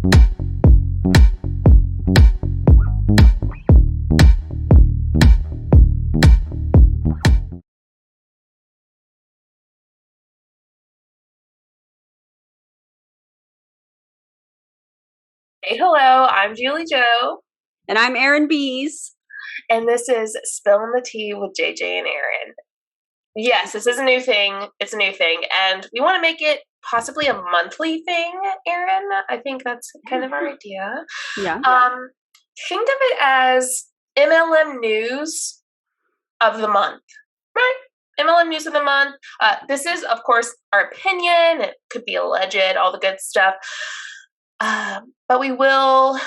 Hey, hello, I'm Julie Joe. And I'm Erin Bees. And this is Spillin the Tea with JJ and Erin. Yes, this is a new thing. It's a new thing. And we want to make it possibly a monthly thing, Erin. I think that's kind of our idea. Yeah. Think of it as MLM news of the month, right? MLM news of the month. This is, of course, our opinion. It could be alleged, all the good stuff. But we will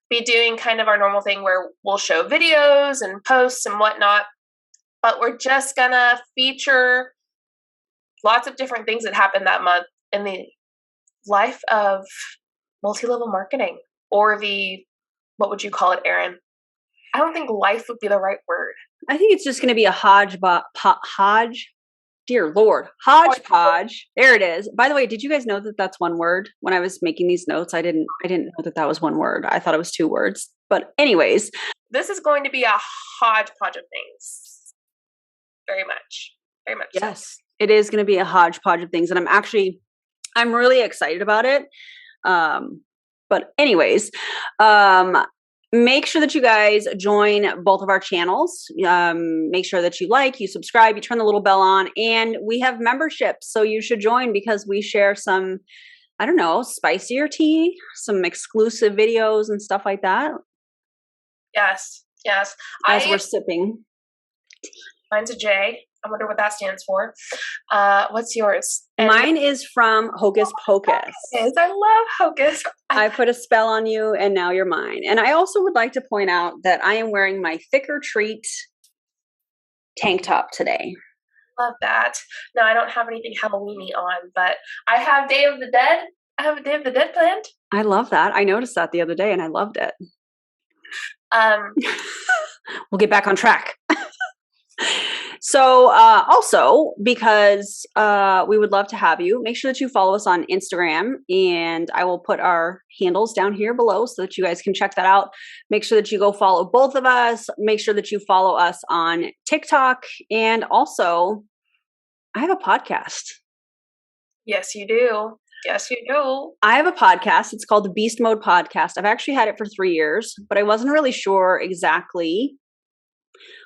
be doing kind of our normal thing where we'll show videos and posts and whatnot. But we're just gonna feature lots of different things that happened that month in the life of multi-level marketing, or what would you call it, Erin? I don't think life would be the right word. I think it's just going to be a hodgepodge. Dear Lord, hodgepodge. There it is. By the way, did you guys know that that's one word? When I was making these notes, I didn't know that that was one word. I thought it was two words. But anyways, this is going to be a hodgepodge of things. Very much. Very much. Yes, so. It is going to be a hodgepodge of things. And I'm really excited about it. But anyways, make sure that you guys join both of our channels. Make sure that you you subscribe, you turn the little bell on, and we have memberships. So you should join because we share some, I don't know, spicier tea, some exclusive videos and stuff like that. Yes. As we're sipping. Mine's a J. I wonder what that stands for. What's yours? Mine is from Hocus Pocus. I love Hocus. I put a spell on you and now you're mine. And I also would like to point out that I am wearing my Thick or Treat tank top today. Love that. No, I don't have anything Halloween-y on, but I have Day of the Dead. I have a Day of the Dead planned. I love that. I noticed that the other day and I loved it. We'll get back on track. So also, because we would love to have you, make sure that you follow us on Instagram, and I will put our handles down here below so that you guys can check that out. Make sure that you go follow both of us. Make sure that you follow us on TikTok. And also, I have a podcast. Yes, you do. Yes, you do. I have a podcast. It's called the Beast Mode Podcast. I've actually had it for 3 years, but I wasn't really sure exactly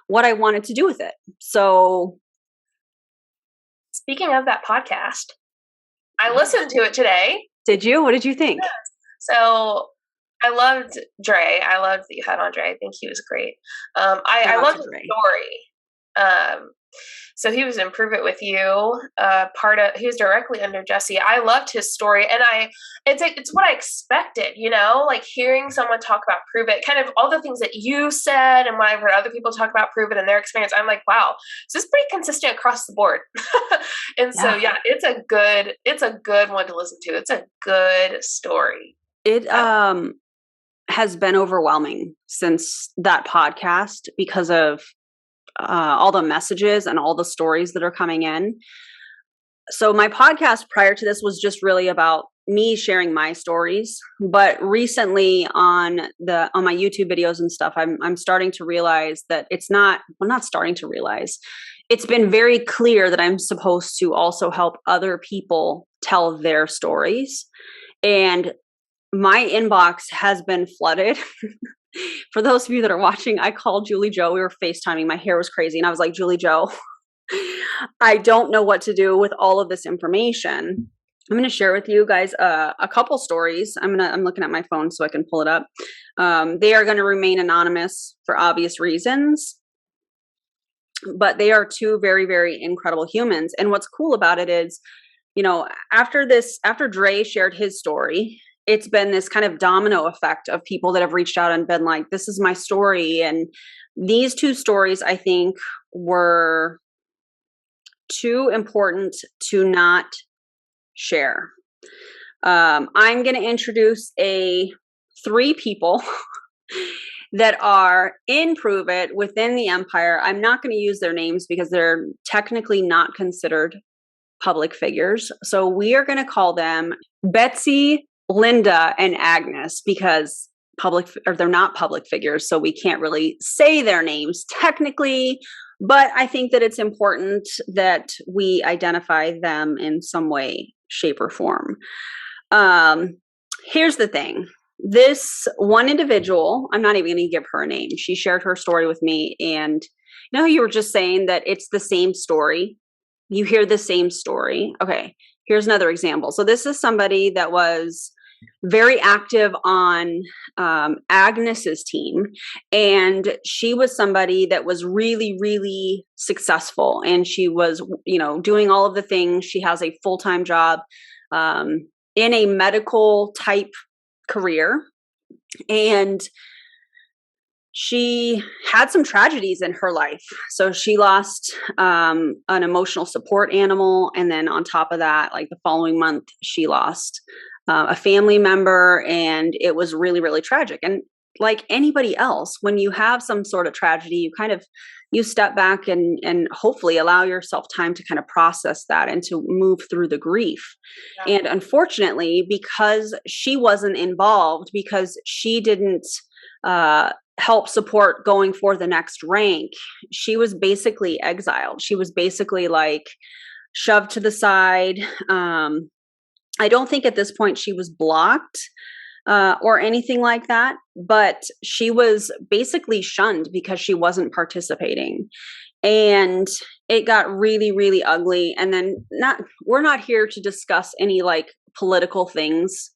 what I wanted to do with it. So, speaking of that podcast, I listened to it today. Did you? What did you think? Yes. So I loved Dre. I loved that you had on Dre. I think he was great. I loved the story. So he was in Prove It With You. He was directly under Jesse. I loved his story, and it's what I expected, like hearing someone talk about Prove It, kind of all the things that you said, and when I've heard other people talk about Prove It and their experience, I'm like, wow, this is pretty consistent across the board. And so, yeah, it's a good one to listen to. It's a good story. It has been overwhelming since that podcast because of all the messages and all the stories that are coming in. So my podcast prior to this was just really about me sharing my stories. But recently on my YouTube videos and stuff, I'm starting to realize that not starting to realize. It's been very clear that I'm supposed to also help other people tell their stories. And my inbox has been flooded. For those of you that are watching, I called Julie Joe. We were FaceTiming. My hair was crazy. And I was like, Julie Joe, I don't know what to do with all of this information. I'm going to share with you guys a couple stories. I'm looking at my phone so I can pull it up. They are going to remain anonymous for obvious reasons. But they are two very, very incredible humans. And what's cool about it is, after Dre shared his story, it's been this kind of domino effect of people that have reached out and been like, this is my story. And these two stories, I think, were too important to not share. I'm going to introduce 3 people that are in Prove It within the empire. I'm not going to use their names because they're technically not considered public figures. So we are going to call them Betsy, Linda and Agnes, because they're not public figures, so we can't really say their names technically, but I think that it's important that we identify them in some way, shape, or form. Here's the thing. This one individual, I'm not even going to give her a name. She shared her story with me, and you were just saying that it's the same story. You hear the same story. Okay, here's another example. So this is somebody that was very active on Agnes's team, and she was somebody that was really, really successful, and she was, doing all of the things. She has a full-time job in a medical type career, and she had some tragedies in her life. So she lost an emotional support animal, and then on top of that, like the following month, she lost a family member, and it was really, really tragic. And like anybody else, when you have some sort of tragedy, you step back and hopefully allow yourself time to kind of process that and to move through the grief. Yeah. And unfortunately, because she wasn't involved, because she didn't help support going for the next rank, she was basically exiled. She was basically like shoved to the side. I don't think at this point she was blocked or anything like that, but she was basically shunned because she wasn't participating. And it got really, really ugly. And then we're not here to discuss any like political things.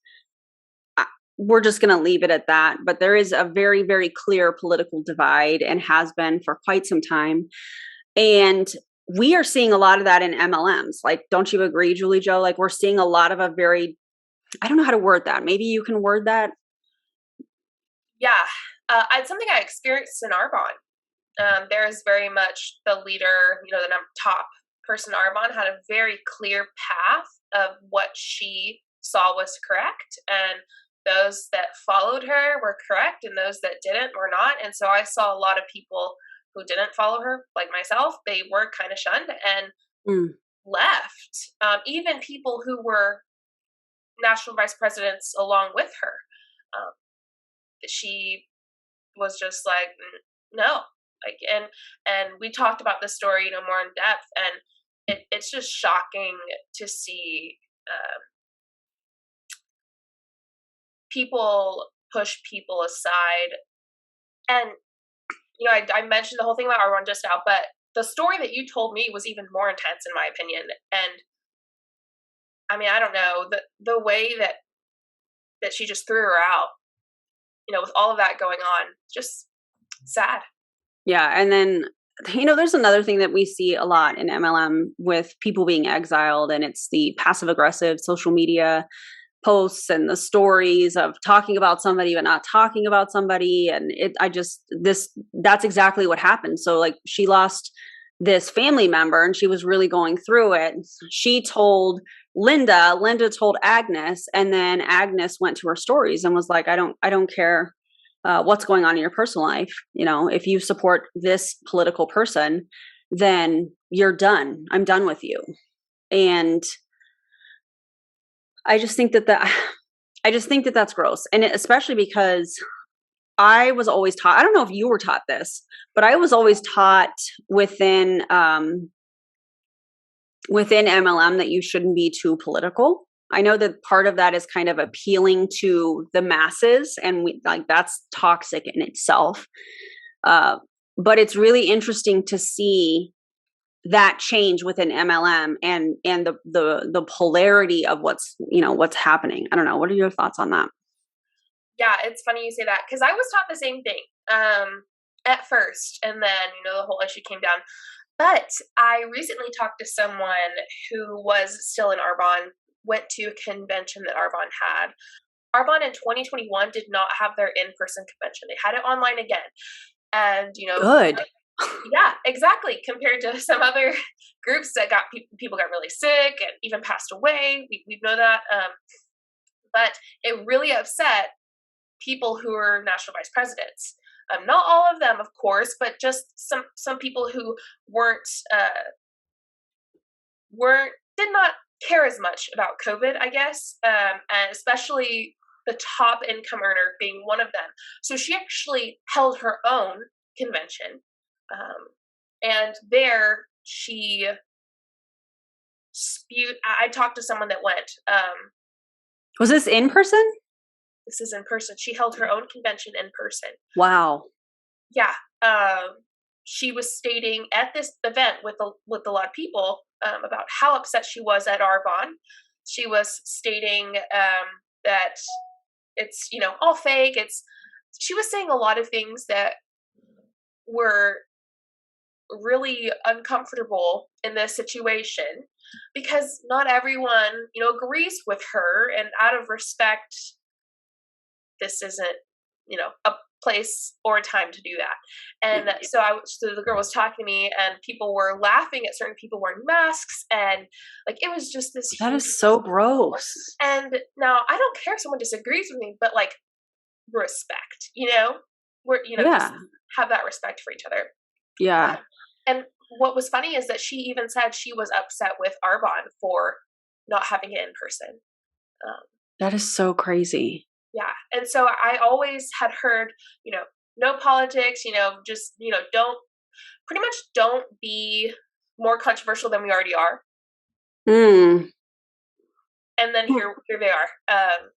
We're just going to leave it at that. But there is a very, very clear political divide, and has been for quite some time. And we are seeing a lot of that in MLMs. Like, don't you agree, Julie Jo? Like, we're seeing a lot of a very, I don't know how to word that. Maybe you can word that. Yeah. It's something I experienced in Arbonne. There is very much the leader, the top person in Arbonne had a very clear path of what she saw was correct. And those that followed her were correct, and those that didn't were not. And so I saw a lot of people who didn't follow her, like myself. They were kind of shunned and left. Even people who were national vice presidents along with her. She was just like, no. Like, and we talked about this story, more in depth, and it's just shocking to see people push people aside. And I mentioned the whole thing about Arbonne just now, but the story that you told me was even more intense, in my opinion. And I mean, I don't know, the way that she just threw her out, with all of that going on, just sad. Yeah. And then, there's another thing that we see a lot in MLM with people being exiled, and it's the passive aggressive social media posts and the stories of talking about somebody but not talking about somebody. And that's exactly what happened. So like, she lost this family member, and she was really going through it. She told Linda told Agnes, and then Agnes went to her stories and was like, I don't care what's going on in your personal life. If you support this political person, then you're done. I'm done with you. And I just think that that's gross. And especially because I was always taught, I don't know if you were taught this, but I was always taught within MLM that you shouldn't be too political. I know that part of that is kind of appealing to the masses, and that's toxic in itself. But it's really interesting to see that change within MLM and the polarity of what's happening. I don't know. What are your thoughts on that? Yeah, it's funny you say that, because I was taught the same thing at first, and then the whole issue came down. But I recently talked to someone who was still in Arbonne, went to a convention that Arbonne had. Arbonne in 2021 did not have their in-person convention. They had it online again. And, good. Yeah, exactly. Compared to some other groups that people got really sick and even passed away. We know that. But it really upset people who were national vice presidents. Not all of them, of course, but just some people who did not care as much about COVID, I guess, and especially the top income earner being one of them. So she actually held her own convention, and there she spewed. I talked to someone that went. Was this in person? This is in person. She held her own convention in person. Wow. Yeah. She was stating at this event with a lot of people about how upset she was at Arbonne. She was stating that it's all fake. She was saying a lot of things that were really uncomfortable in this situation because not everyone agrees with her, and out of respect, this isn't a place or a time to do that. And so the girl was talking to me, and people were laughing at certain people wearing masks, and like it was just this. That is so gross. And now I don't care if someone disagrees with me, but like respect, we're just have that respect for each other. Yeah. And what was funny is that she even said she was upset with Arbonne for not having it in person. That is so crazy. Yeah. And so I always had heard, no politics, just, don't be more controversial than we already are. Mm. And then here they are.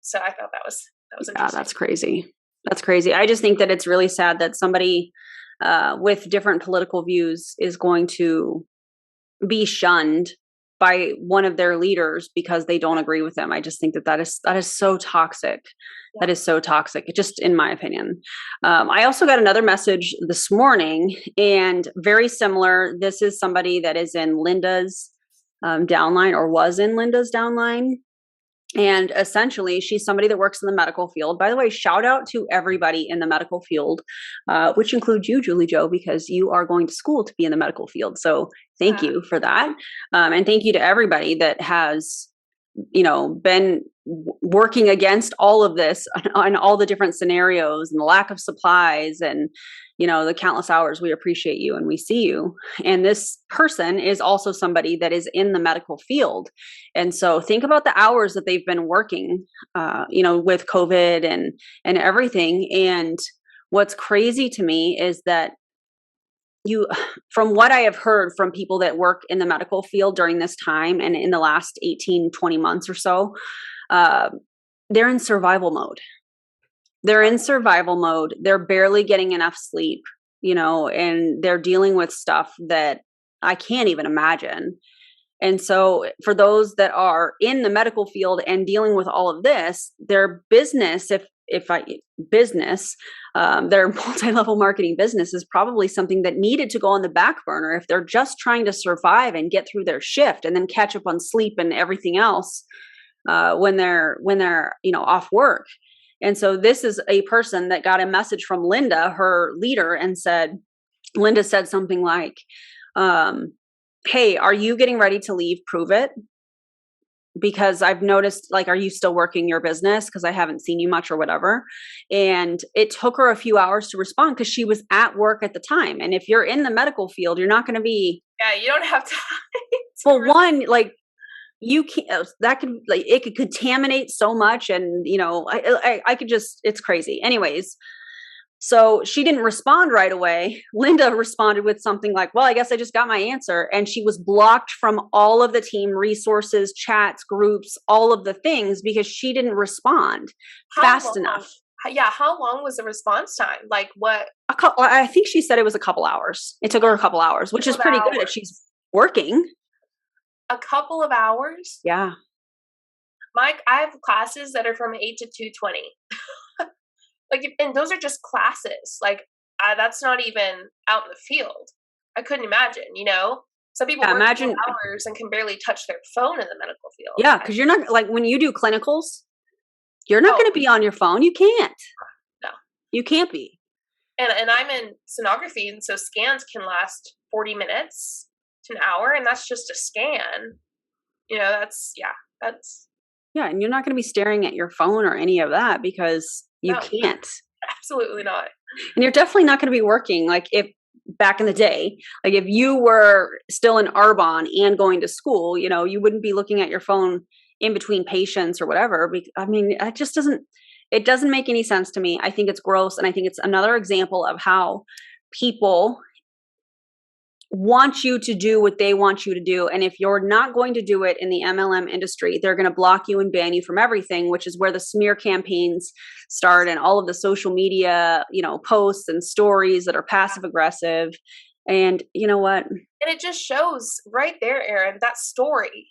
So I thought that was interesting. Yeah, that's crazy. That's crazy. I just think that it's really sad that somebody with different political views is going to be shunned by one of their leaders because they don't agree with them. I just think that is so toxic. Yeah. That is so toxic, just in my opinion. I also got another message this morning, and very similar. This is somebody that is in Linda's downline, or was in Linda's downline. And essentially, she's somebody that works in the medical field. By the way, shout out to everybody in the medical field, which includes you, Julie Jo, because you are going to school to be in the medical field. So thank you for that. And thank you to everybody that has, been working against all of this on all the different scenarios and the lack of supplies and, the countless hours. We appreciate you and we see you. And this person is also somebody that is in the medical field. And so think about the hours that they've been working, with COVID and everything. And what's crazy to me is that from what I have heard from people that work in the medical field during this time and in the last 18, 20 months or so, they're in survival mode. They're in survival mode. They're barely getting enough sleep, and they're dealing with stuff that I can't even imagine. And so for those that are in the medical field and dealing with all of this, their business, their multi-level marketing business is probably something that needed to go on the back burner if they're just trying to survive and get through their shift and then catch up on sleep and everything else when they're off work. And so this is a person that got a message from Linda, her leader, and Linda said something like, hey, are you getting ready to leave? Prove it. Because I've noticed, are you still working your business? Because I haven't seen you much or whatever. And it took her a few hours to respond because she was at work at the time. And if you're in the medical field, you're not going to be. Yeah, you don't have time. Well, one, you can't, that could, it could contaminate so much. And, I could just, it's crazy. Anyways. So she didn't respond right away. Linda responded with something like, well, I guess I just got my answer. And she was blocked from all of the team resources, chats, groups, all of the things because she didn't respond fast enough. Yeah. How long was the response time? Like what? I think she said it was a couple hours. It took her a couple hours, which is pretty good if she's working. A couple of hours? Yeah. Mike, I have classes that are from 8 to 2:20. And those are just classes. That's not even out in the field. I couldn't imagine, Some people work 2 hours and can barely touch their phone in the medical field. Yeah, because you're not, when you do clinicals, you're not going to be on your phone. You can't. No. You can't be. And I'm in sonography, and so scans can last 40 minutes to an hour, and that's just a scan. That's. Yeah, and you're not going to be staring at your phone or any of that because you can't. Absolutely not. And you're definitely not going to be working. If back in the day. Like if you were still in Arbonne and going to school, you know, you wouldn't be looking at your phone in between patients or whatever. I mean, it doesn't make any sense to me. I think it's gross. And I think it's another example of how people want you to do what they want you to do. And if you're not going to do it in the MLM industry, they're going to block you and ban you from everything, which is where the smear campaigns start and all of the social media, you know, posts and stories that are passive aggressive. And you know what? And it just shows right there, Erin, that story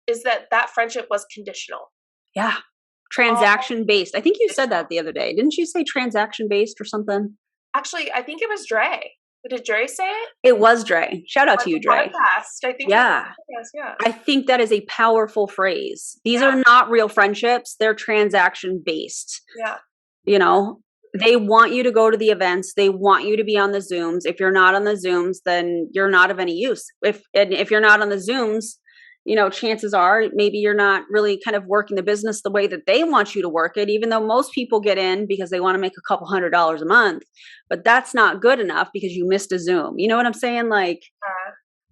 is that friendship was conditional. Yeah. Transaction based. I think you said that the other day. Didn't you say transaction based or something? Actually, I think it was Dre. Did Dre say it? It was Dre. Shout out to you, Dre. Podcast, I think. Yeah. Yeah. I think that is a powerful phrase. These are not real friendships. They're transaction based. Yeah. You know, they want you to go to the events. They want you to be on the Zooms. If you're not on the Zooms, then you're not of any use. If you're not on the Zooms, you know, chances are maybe you're not really kind of working the business the way that they want you to work it, even though most people get in because they want to make a couple $100s a month. But that's not good enough because you missed a Zoom. You know what I'm saying? Like,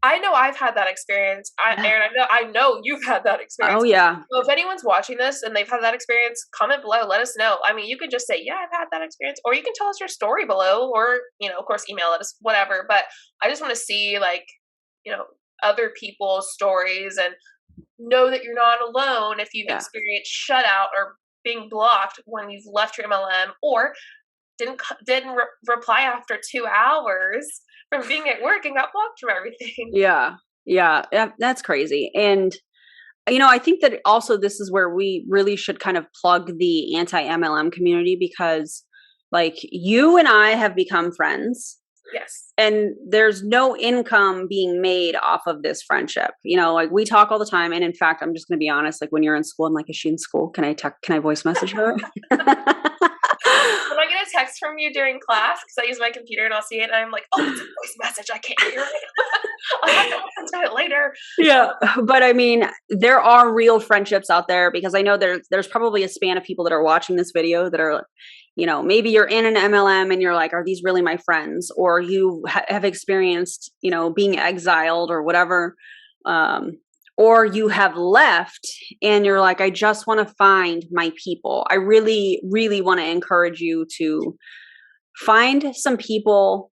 I know I've had that experience. Erin, I know you've had that experience. Oh, yeah. So if anyone's watching this and they've had that experience, comment below. Let us know. I mean, you can just say, yeah, I've had that experience. Or you can tell us your story below. Or, you know, of course, email us, whatever. But I just want to see, like, you know, other people's stories and know that you're not alone if you've experienced shutout or being blocked when you've left your MLM or didn't reply after 2 hours from being at work and got blocked from everything. Yeah, that's crazy. And you know, I think that also this is where we really should kind of plug the anti-MLM community, because like you and I have become friends. Yes. And there's no income being made off of this friendship. You know, like we talk all the time. And in fact, I'm just going to be honest, like when you're in school, I'm like, is she in school? Can I voice message her? When I get a text from you during class, because I use my computer and I'll see it and I'm like, oh, it's a voice message. I can't hear it. I'll have to listen to it later. Yeah. But I mean, there are real friendships out there, because I know there's probably a span of people that are watching this video that are, you know, maybe you're in an MLM and you're like, are these really my friends? Or you have experienced, you know, being exiled or whatever. Or you have left and you're like, I just want to find my people. I really, really want to encourage you to find some people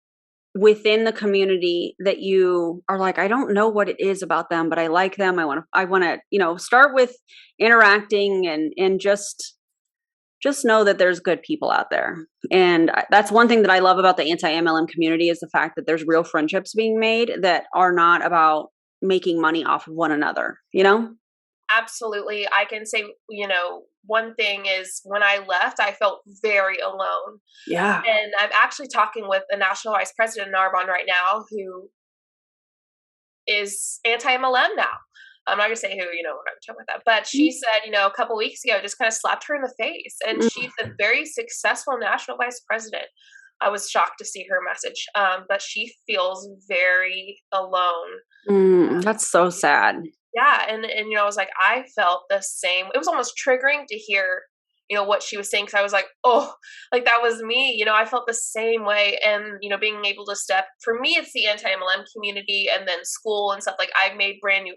within the community that you are like, I don't know what it is about them, but I like them. I want to, you know, start with interacting and just know that there's good people out there. And that's one thing that I love about the anti-MLM community, is the fact that there's real friendships being made that are not about making money off of one another, you know? Absolutely. I can say, you know, one thing is when I left, I felt very alone. Yeah. And I'm actually talking with a national vice president in Arbonne right now who is anti-MLM now. I'm not going to say who, you know, we're not talking about that. But she said, you know, a couple weeks ago, just kind of slapped her in the face. And she's a very successful national vice president. I was shocked to see her message, but she feels very alone. That's so sad. Yeah, and you know, I was like, I felt the same. It was almost triggering to hear, you know, what she was saying, because I was like, oh, like that was me. You know, I felt the same way. And you know, being able to for me, it's the anti-MLM community, and then school and stuff. Like I've made brand new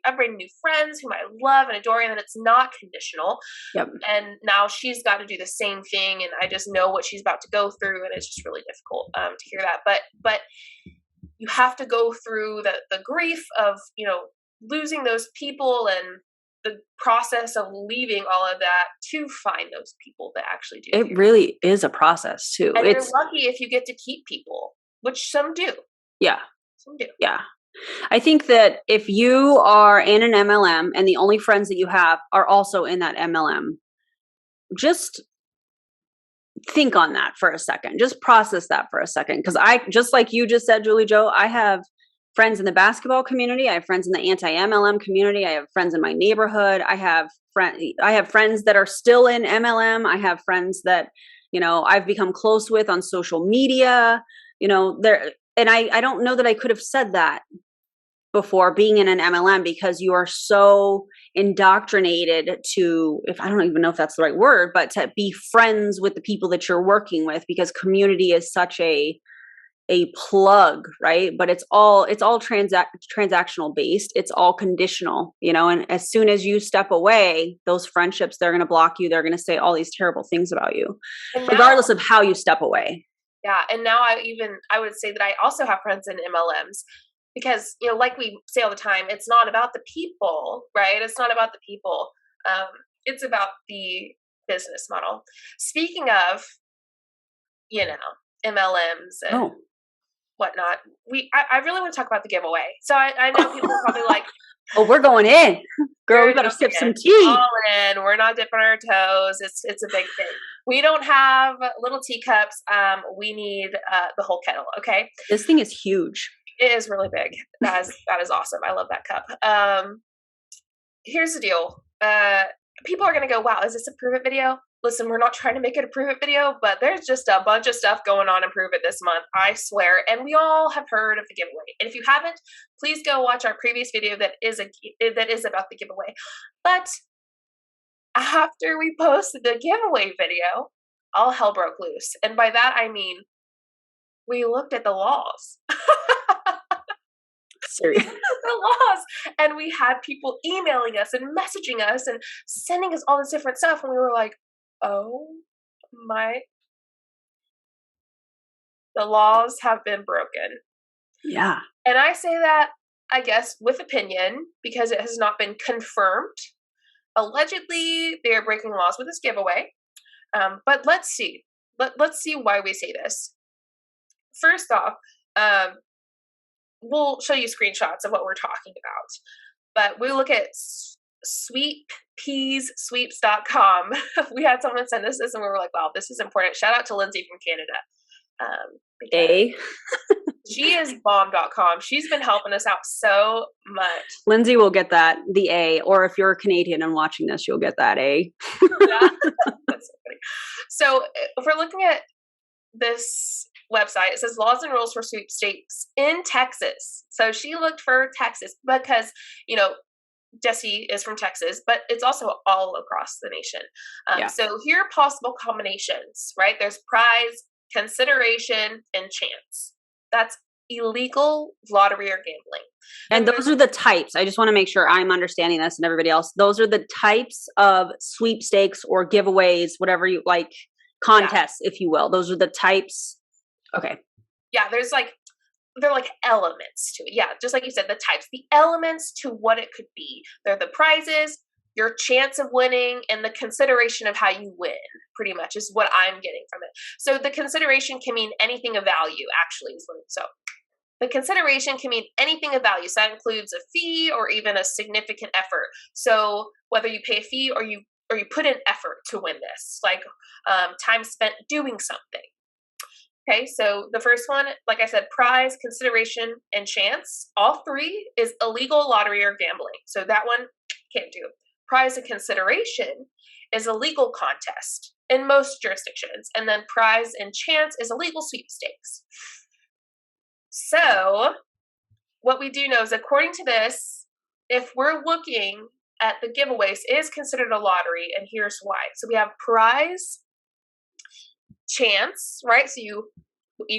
friends whom I love and adore, and then it's not conditional. Yep. And now she's got to do the same thing, and I just know what she's about to go through, and it's just really difficult to hear that. But you have to go through the grief of, you know, losing those people and the process of leaving all of that to find those people that actually do. It really is a process too. And you're lucky if you get to keep people, which some do. Yeah. Some do. Yeah. I think that if you are in an MLM and the only friends that you have are also in that MLM, just think on that for a second. Just process that for a second. Because just like you just said, Julie Joe, I have friends in the basketball community. I have friends in the anti-MLM community. I have friends in my neighborhood. I have friends that are still in MLM. I have friends that, you know, I've become close with on social media, you know, and I don't know that I could have said that before being in an MLM, because you are so indoctrinated to, if I don't even know if that's the right word, but to be friends with the people that you're working with, because community is such a a plug, right? But it's all transactional based. It's all conditional, and as soon as you step away, those friendships, they're going to block you. They're going to say all these terrible things about you, And now, regardless of how you step away. yeah, and now I would say that I also have friends in MLMs because, like we say all the time, it's not about the people, right? It's not about the people. It's about the business model. Speaking of, MLMs and whatnot, I really want to talk about the giveaway. So I know people are probably like, oh, we're going in, girl. We better sip some tea. All in. We're not dipping our toes. It's a big thing. We don't have little teacups. We need the whole kettle. Okay. This thing is huge. It is really big. That is awesome. I love that cup. Here's the deal. People are gonna go, wow, is this a Prove It video? Listen, we're not trying to make it a Prove It video, but there's just a bunch of stuff going on in Prove It this month, I swear. And we all have heard of the giveaway. And if you haven't, please go watch our previous video that is about the giveaway. But after we posted the giveaway video, all hell broke loose. And by that, I mean, we looked at the laws. Serious. The laws. And we had people emailing us and messaging us and sending us all this different stuff. And we were like, oh my, the laws have been broken. Yeah. And I say that, I guess, with opinion because it has not been confirmed. Allegedly, they are breaking laws with this giveaway. But let's see. Let's see why we say this. First off, we'll show you screenshots of what we're talking about. But we look at sweetpeasweeps.com. We had someone send us this and we were like, wow, this is important. Shout out to Lindsay from Canada. She is bomb.com. She's been helping us out so much. Lindsay will get that, the A, or if you're Canadian and watching this, you'll get that A. Yeah. That's so funny. So if we're looking at this website, it says laws and rules for sweepstakes in Texas. So she looked for Texas because, Jesse is from Texas, but it's also all across the nation. So here are possible combinations, right? There's prize, consideration, and chance. That's illegal lottery or gambling. And those are the types. I just want to make sure I'm understanding this and everybody else. Those are the types of sweepstakes or giveaways, whatever you like, contests, if you will. Those are the types. Okay. Yeah, they're like elements to it. Yeah, just like you said, the types, the elements to what it could be. They're the prizes, your chance of winning, and the consideration of how you win, pretty much is what I'm getting from it. So the consideration can mean anything of value, actually. So the consideration can mean anything of value. So that includes a fee or even a significant effort. So whether you pay a fee or you put in effort to win this, like time spent doing something. Okay, so the first one, like I said, prize, consideration, and chance. All three is illegal lottery or gambling. So that one can't do. Prize and consideration is a legal contest in most jurisdictions. And then prize and chance is a legal sweepstakes. So what we do know is, according to this, if we're looking at the giveaways, it is considered a lottery, and here's why. So we have prize, chance, right? So you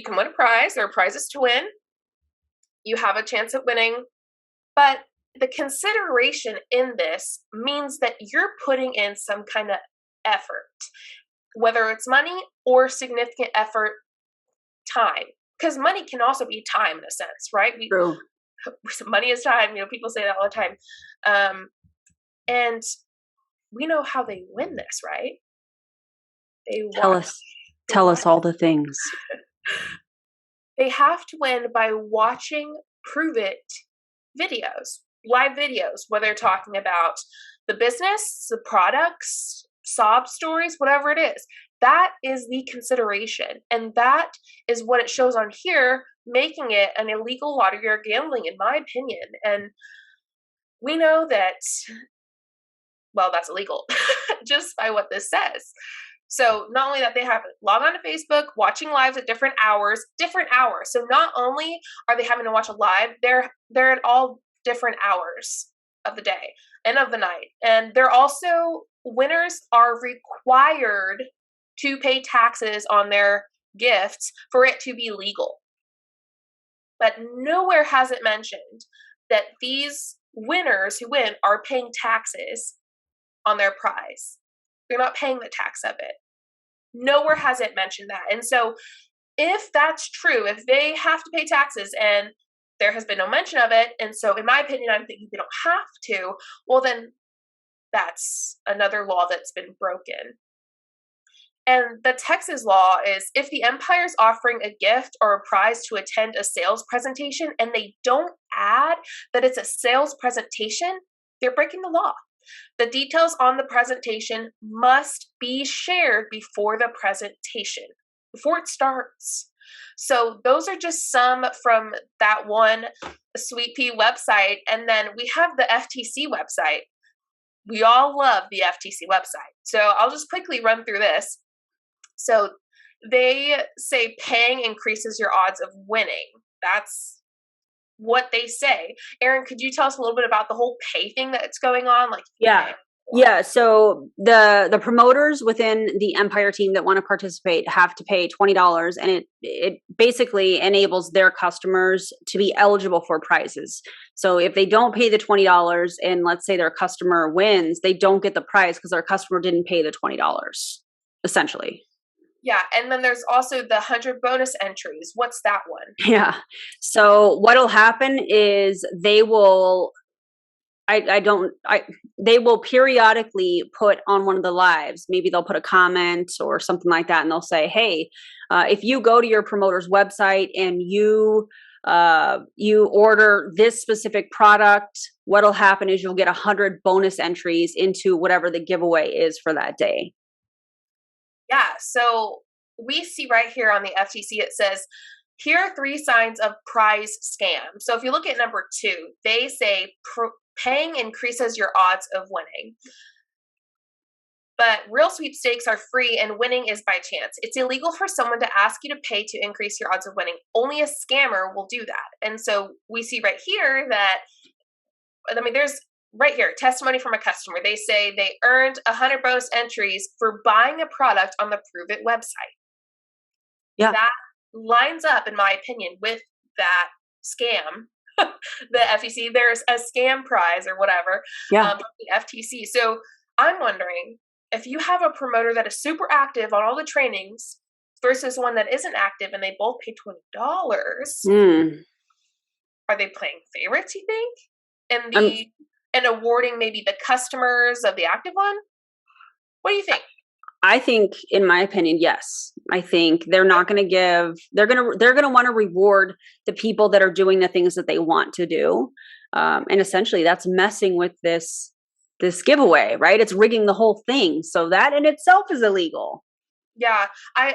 can win a prize. There are prizes to win. You have a chance at winning. But the consideration in this means that you're putting in some kind of effort, whether it's money or significant effort, time. Because money can also be time in a sense, right? True. Money is time. People say that all the time. And we know how they win this, right? Tell us all the things. They have to win by watching Prove It videos, live videos, whether they're talking about the business, the products, sob stories, whatever it is. That is the consideration. And that is what it shows on here, making it an illegal lottery or gambling, in my opinion. And we know that, well, that's illegal just by what this says. So not only that, they have to log on to Facebook, watching lives at different hours. So not only are they having to watch a live, they're at all different hours of the day and of the night. And they're also, winners are required to pay taxes on their gifts for it to be legal. but nowhere has it mentioned that these winners who win are paying taxes on their prize. They're not paying the tax of it. Nowhere has it mentioned that. And so if that's true, if they have to pay taxes and there has been no mention of it, and so in my opinion, I'm thinking they don't have to, well, then that's another law that's been broken. And the Texas law is if the empire is offering a gift or a prize to attend a sales presentation and they don't add that it's a sales presentation, they're breaking the law. The details on the presentation must be shared before the presentation, before it starts. So those are just some from that one Sweet Pea website. And then we have the FTC website. We all love the FTC website. So I'll just quickly run through this. So they say paying increases your odds of winning. That's what they say. Erin, could you tell us a little bit about the whole pay thing that's going on? Like, yeah. So the promoters within the Empire team that want to participate have to pay $20, and it basically enables their customers to be eligible for prizes. So if they don't pay the $20 and let's say their customer wins, they don't get the prize because their customer didn't pay the $20, essentially. Yeah, and then there's also the 100 bonus entries. What's that one? Yeah. So what'll happen is they will they will periodically put on one of the lives, maybe they'll put a comment or something like that, and they'll say, hey, if you go to your promoter's website and you order this specific product, what'll happen is you'll get 100 bonus entries into whatever the giveaway is for that day. Yeah, so we see right here on the FTC, it says, here are 3 signs of prize scam. So if you look at number 2, they say paying increases your odds of winning. But real sweepstakes are free and winning is by chance. It's illegal for someone to ask you to pay to increase your odds of winning. Only a scammer will do that. And so we see right here that, I mean, there's right here, testimony from a customer. They say they earned 100 bonus entries for buying a product on the Prove It website. Yeah. That lines up, in my opinion, with that scam. The FTC, there's a scam prize or whatever. Yeah. The FTC. So I'm wondering if you have a promoter that is super active on all the trainings versus one that isn't active and they both pay $20, are they playing favorites, you think? And awarding maybe the customers of the active one? What do you think? I think, in my opinion, yes. I think they're not going to give, they're going to want to reward the people that are doing the things that they want to do. And essentially that's messing with this giveaway, right? It's rigging the whole thing. So that in itself is illegal. Yeah. I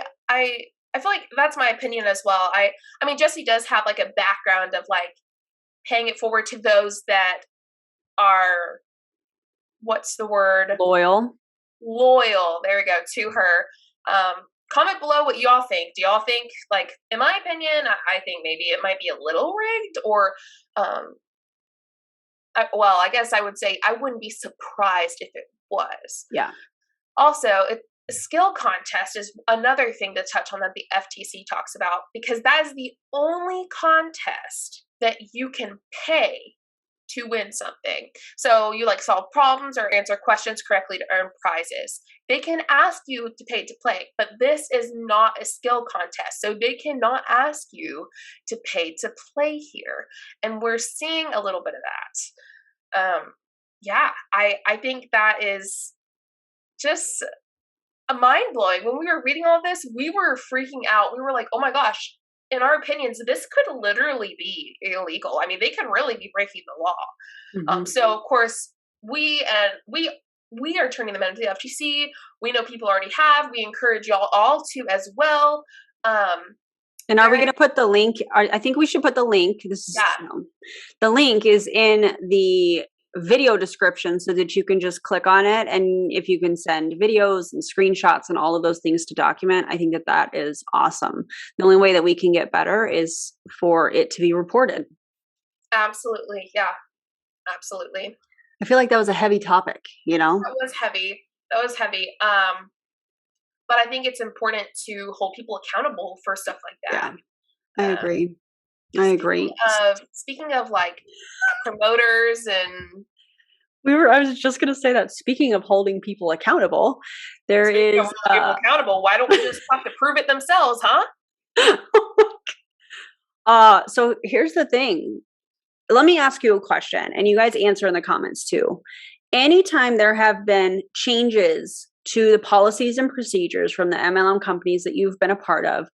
feel like that's my opinion as well. I mean, Jesse does have like a background of like paying it forward to those that are, what's the word? Loyal, there we go, to her. Comment below what y'all think. Do y'all think, like, in my opinion, I think maybe it might be a little rigged, or well, I guess I would say I wouldn't be surprised if it was. Yeah. Also, a skill contest is another thing to touch on that the FTC talks about, because that is the only contest that you can pay to win something. So you like solve problems or answer questions correctly to earn prizes. They can ask you to pay to play, but this is not a skill contest. So they cannot ask you to pay to play here. And we're seeing a little bit of that. Yeah, I think that is just mind-blowing. When we were reading all this, we were freaking out. We were like, oh my gosh, in our opinions, this could literally be illegal. I mean, they could really be breaking the law. Mm-hmm. So of course, we are turning them into the FTC. We know people already have. We encourage y'all all to as well. And are we going to put the link? I think we should put the link. The link is in the video description so that you can just click on it, and if you can send videos and screenshots and all of those things to document, I think that is awesome. The only way that we can get better is for it to be reported. Absolutely. Yeah, absolutely. I feel like that was a heavy topic, That was heavy. But I think it's important to hold people accountable for stuff like that. Yeah, I agree. I agree. Speaking of like promoters and I was just going to say that speaking of holding people accountable, there speaking is of holding people accountable, why don't we just have to prove it themselves, huh? So here's the thing. Let me ask you a question, and you guys answer in the comments too. Anytime there have been changes to the policies and procedures from the MLM companies that you've been a part of,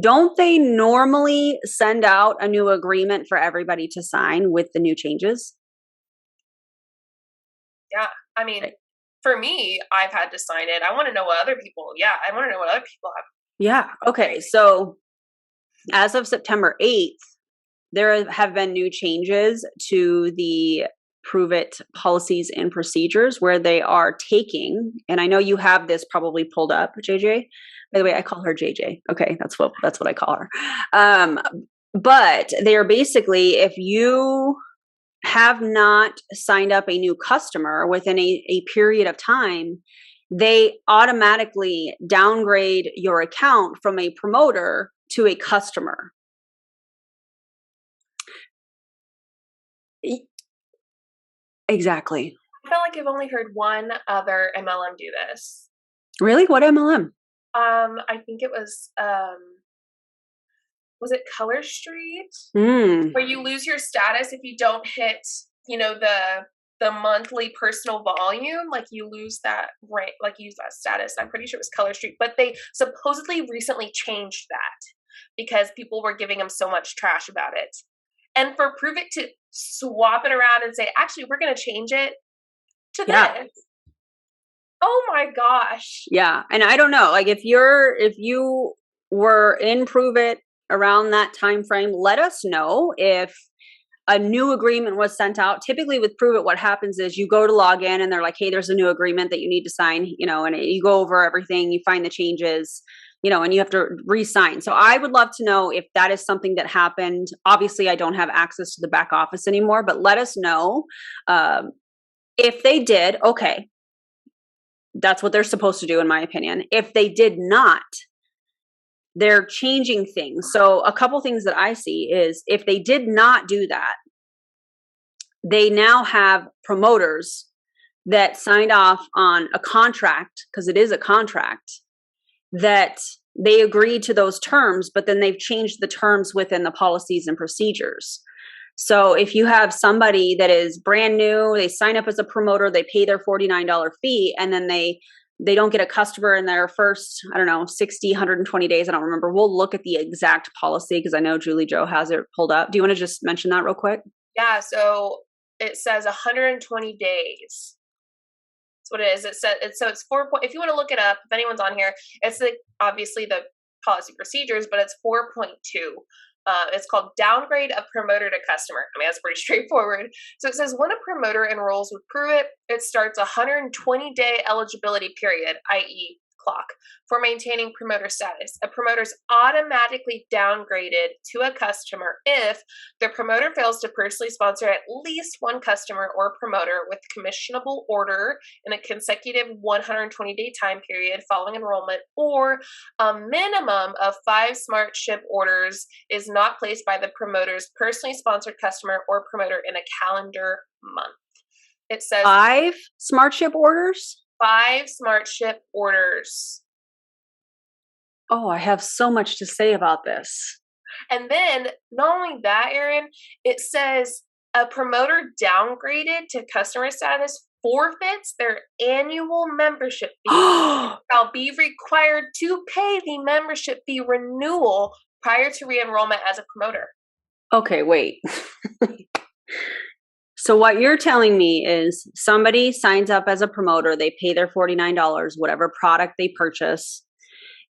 don't they normally send out a new agreement for everybody to sign with the new changes? Yeah. I mean, for me, I've had to sign it. I want to know what other people, I want to know what other people have. Yeah. Okay. So as of September 8th, there have been new changes to the Prove It policies and procedures where they are taking, and I know you have this probably pulled up, JJ. By the way, I call her JJ. Okay, that's what I call her. But they are basically, if you have not signed up a new customer within a period of time, they automatically downgrade your account from a promoter to a customer. Exactly. I feel like I've only heard one other MLM do this. Really? What MLM? I think it was it Color Street? Where you lose your status if you don't hit, the monthly personal volume, like you lose that rank, like you lose that status. I'm pretty sure it was Color Street, but they supposedly recently changed that because people were giving them so much trash about it. And for Prove It to swap it around and say, actually, we're going to change it to this. Oh my gosh. Yeah. And I don't know, like if you were in Prove It around that time frame, let us know if a new agreement was sent out. Typically with Prove It, what happens is you go to log in and they're like, hey, there's a new agreement that you need to sign, and you go over everything, you find the changes, and you have to re-sign. So I would love to know if that is something that happened. Obviously, I don't have access to the back office anymore, but let us know. If they did, okay, that's what they're supposed to do, in my opinion. If they did not, they're changing things. So a couple things that I see is if they did not do that, they now have promoters that signed off on a contract, because it is a contract, that they agreed to those terms, but then they've changed the terms within the policies and procedures. So if you have somebody that is brand new, they sign up as a promoter, they pay their $49 fee, and then they don't get a customer in their first, 60, 120 days. I don't remember. We'll look at the exact policy because I know Julie Joe has it pulled up. Do you want to just mention that real quick? Yeah. So it says 120 days. That's what it is. It's 4 point. If you want to look it up, if anyone's on here, it's obviously the policy procedures, but it's 4.2. It's called downgrade of promoter to customer. I mean, that's pretty straightforward. So it says when a promoter enrolls with Prove It, it starts a 120-day eligibility period, i.e. clock, for maintaining promoter status. A promoter is automatically downgraded to a customer if the promoter fails to personally sponsor at least one customer or promoter with commissionable order in a consecutive 120-day time period following enrollment, or a minimum of 5 smart ship orders is not placed by the promoter's personally sponsored customer or promoter in a calendar month. It says 5 smart ship orders? 5 smart ship orders. Oh, I have so much to say about this. And then, not only that, Erin, it says a promoter downgraded to customer status forfeits their annual membership fee. Shall be required to pay the membership fee renewal prior to re-enrollment as a promoter. Okay, wait. So what you're telling me is somebody signs up as a promoter, they pay their $49, whatever product they purchase,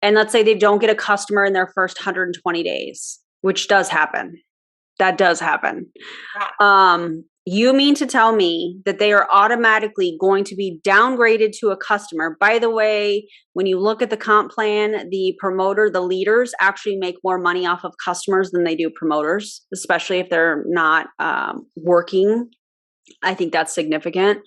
and let's say they don't get a customer in their first 120 days, which does happen. That does happen. You mean to tell me that they are automatically going to be downgraded to a customer? By the way, when you look at the comp plan, the promoter, the leaders actually make more money off of customers than they do promoters, especially if they're not working. I think that's significant.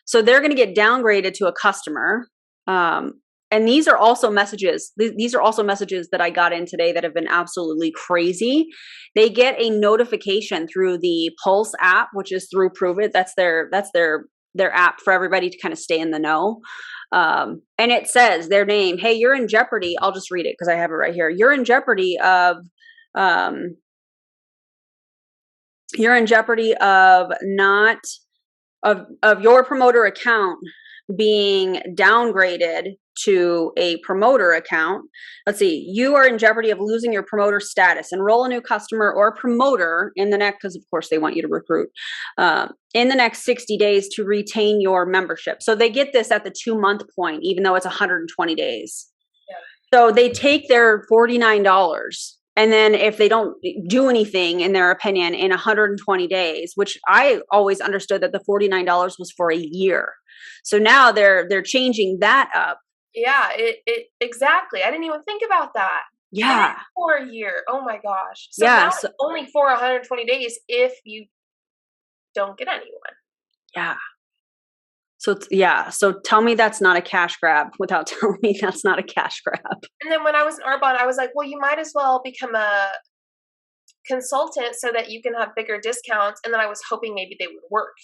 So they're going to get downgraded to a customer. And And these are also messages. These are also messages that I got in today that have been absolutely crazy. They get a notification through the Pulse app, which is through Prove It. That's their app for everybody to kind of stay in the know. And it says their name. Hey, you're in jeopardy. I'll just read it because I have it right here. You're in jeopardy of not of your promoter account being downgraded to a promoter account. Let's see, you are in jeopardy of losing your promoter status. Enroll a new customer or promoter in the next, because of course they want you to recruit, in the next 60 days to retain your membership. So they get this at the 2-month point, even though it's 120 days. Yeah. So they take their $49. And then if they don't do anything, in their opinion, in 120 days, which I always understood that the $49 was for a year. So now they're changing that up. Yeah, it exactly. I didn't even think about that. Yeah. For a year. Oh my gosh. So now it's only for 120 days if you don't get anyone. Yeah. So tell me that's not a cash grab without telling me that's not a cash grab. And then when I was in Arbonne, I was like, well, you might as well become a consultant so that you can have bigger discounts. And then I was hoping maybe they would work,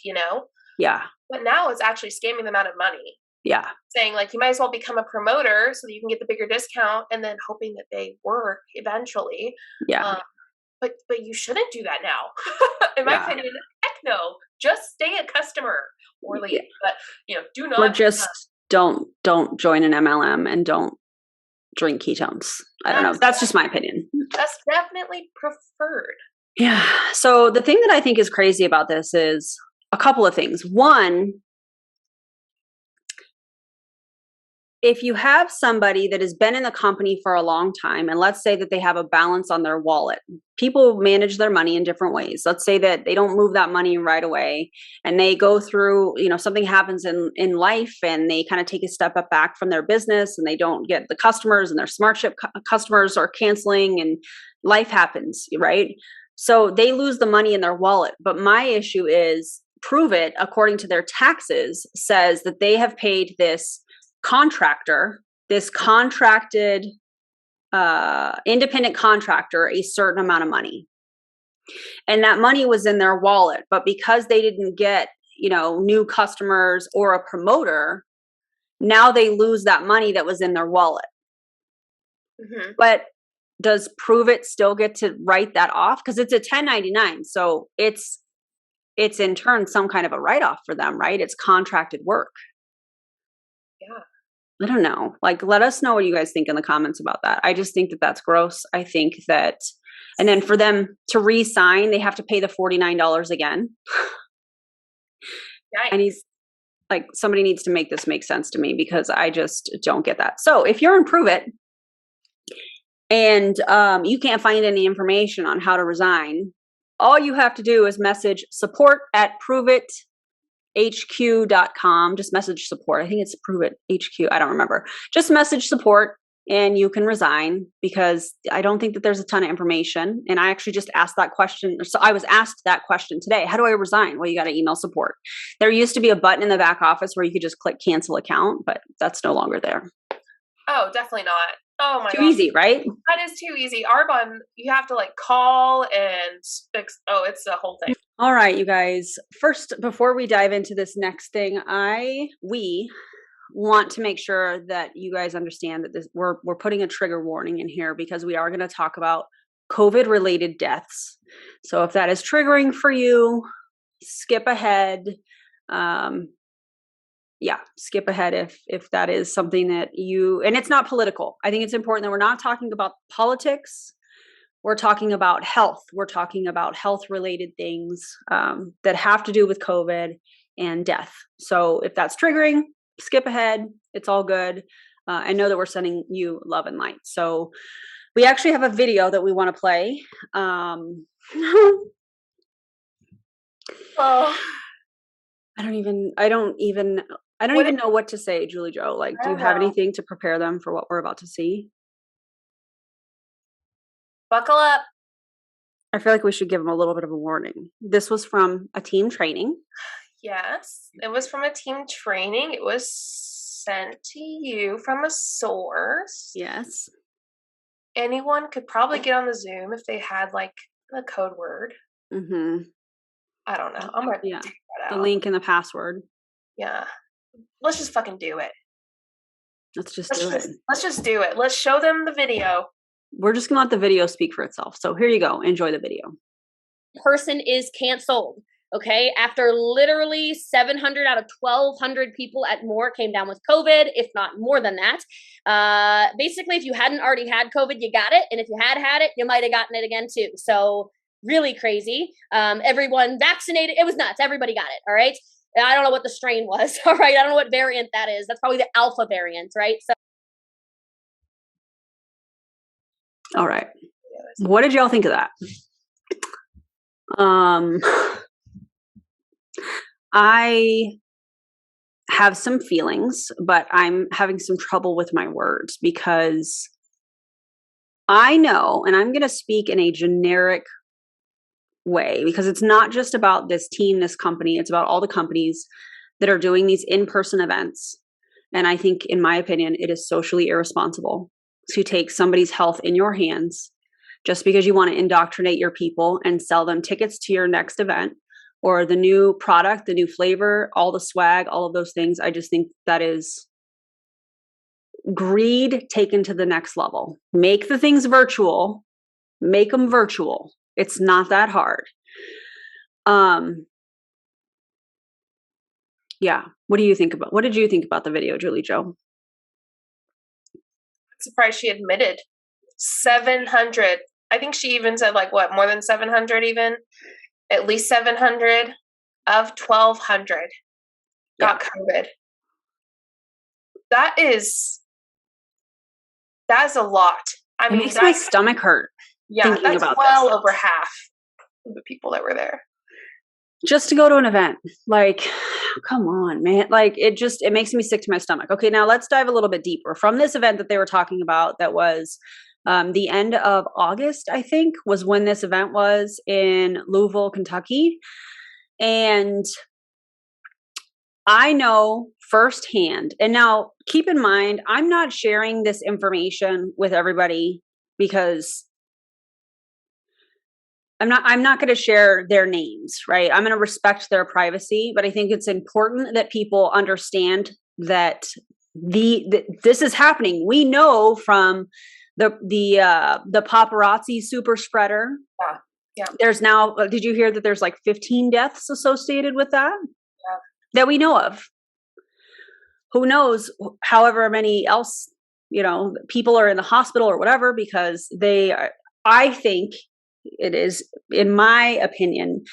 Yeah. But now it's actually scamming them out of money. Yeah. Saying like, you might as well become a promoter so that you can get the bigger discount, and then hoping that they work eventually. Yeah. But you shouldn't do that now. In my opinion, heck no. Just stay a customer or leave. But do not. Or just don't join an MLM and don't drink ketones. I don't know. That's just my opinion. That's definitely preferred. Yeah. So the thing that I think is crazy about this is a couple of things. One, if you have somebody that has been in the company for a long time, and let's say that they have a balance on their wallet, people manage their money in different ways. Let's say that they don't move that money right away and they go through, something happens in life and they kind of take a step up back from their business and they don't get the customers and their SmartShip customers are canceling and life happens, right? So they lose the money in their wallet. But my issue is Prove It, according to their taxes, says that they have paid this contractor, this contracted independent contractor, a certain amount of money. And that money was in their wallet. But because they didn't get, new customers or a promoter, now they lose that money that was in their wallet. Mm-hmm. But does Prove It still get to write that off? Because it's a 1099. So it's in turn some kind of a write-off for them, right? It's contracted work. Yeah. I don't know. Like, let us know what you guys think in the comments about that. I just think that that's gross. I think that, and then for them to re-sign, they have to pay the $49 again. Right. And he's like, somebody needs to make this make sense to me because I just don't get that. So if you're in Prove It and you can't find any information on how to resign, all you have to do is message support@proveithq.com. Just message support. I think it's Prove It HQ. I don't remember. Just message support and you can resign, because I don't think that there's a ton of information. And I actually just asked that question. So I was asked that question today. How do I resign? Well, you got to email support. There used to be a button in the back office where you could just click cancel account, but that's no longer there. Oh, definitely not. Oh my god. Too easy, right? That is too easy. Arbonne, you have to call and fix. Oh, it's a whole thing. All right, you guys. First, before we dive into this next thing, we want to make sure that you guys understand that we're putting a trigger warning in here, because we are going to talk about COVID-related deaths. So if that is triggering for you, skip ahead. Skip ahead if that is something that and it's not political. I think it's important that we're not talking about politics. We're talking about health. We're talking about health-related things that have to do with COVID and death. So if that's triggering, skip ahead. It's all good. I know that we're sending you love and light. So we actually have a video that we want to play. Oh. I don't even know what to say, Julie Jo. Do you have anything to prepare them for what we're about to see? Buckle up. I feel like we should give them a little bit of a warning. This was from a team training. Yes, it was from a team training. It was sent to you from a source. Yes. Anyone could probably get on the Zoom if they had like the code word. Mm-hmm. I don't know. I'm gonna Yeah. take that The out. link and the password. Yeah. Let's just fucking do it. Let's just do it. Let's just do it. Let's show them the video. We're just gonna let the video speak for itself. So here you go. Enjoy the video. Person is canceled. Okay, after literally 700 out of 1,200 people at more came down with COVID, if not more than that. Basically, if you hadn't already had COVID, you got it. And if you had it, you might have gotten it again too. So really crazy. Everyone vaccinated. It was nuts. Everybody got it. All right. I don't know what the strain was. All right. I don't know what variant that is. That's probably the alpha variant, right? So. All right. What did y'all think of that? I have some feelings, but I'm having some trouble with my words because I know, and I'm going to speak in a generic way because it's not just about this team, this company, it's about all the companies that are doing these in-person events. And I think, in my opinion, it is socially irresponsible to take somebody's health in your hands just because you want to indoctrinate your people and sell them tickets to your next event or the new product, the new flavor, all the swag, all of those things. I just think that is greed taken to the next level. Make the things virtual, make them virtual. It's not that hard. Yeah. What did you think about the video, Julie Jo? I'm surprised she admitted 700. I think she even said like what, more than 700 even? At least 700 of 1,200 got COVID. That's a lot. I mean, it makes my stomach hurt. Yeah, that's well over half of the people that were there. Just to go to an event, like, come on, man. Like, it makes me sick to my stomach. Okay, now let's dive a little bit deeper. From this event that they were talking about, that was the end of August, I think, was when this event was in Louisville, Kentucky. And I know firsthand, and now keep in mind, I'm not sharing this information with everybody because I'm not going to share their names, right? I'm going to respect their privacy, but I think it's important that people understand that this is happening. We know from the paparazzi super spreader. Yeah. There's now, did you hear that there's like 15 deaths associated with that? Yeah. That we know of. Who knows, however many else, people are in the hospital or whatever, because I think it is, in my opinion,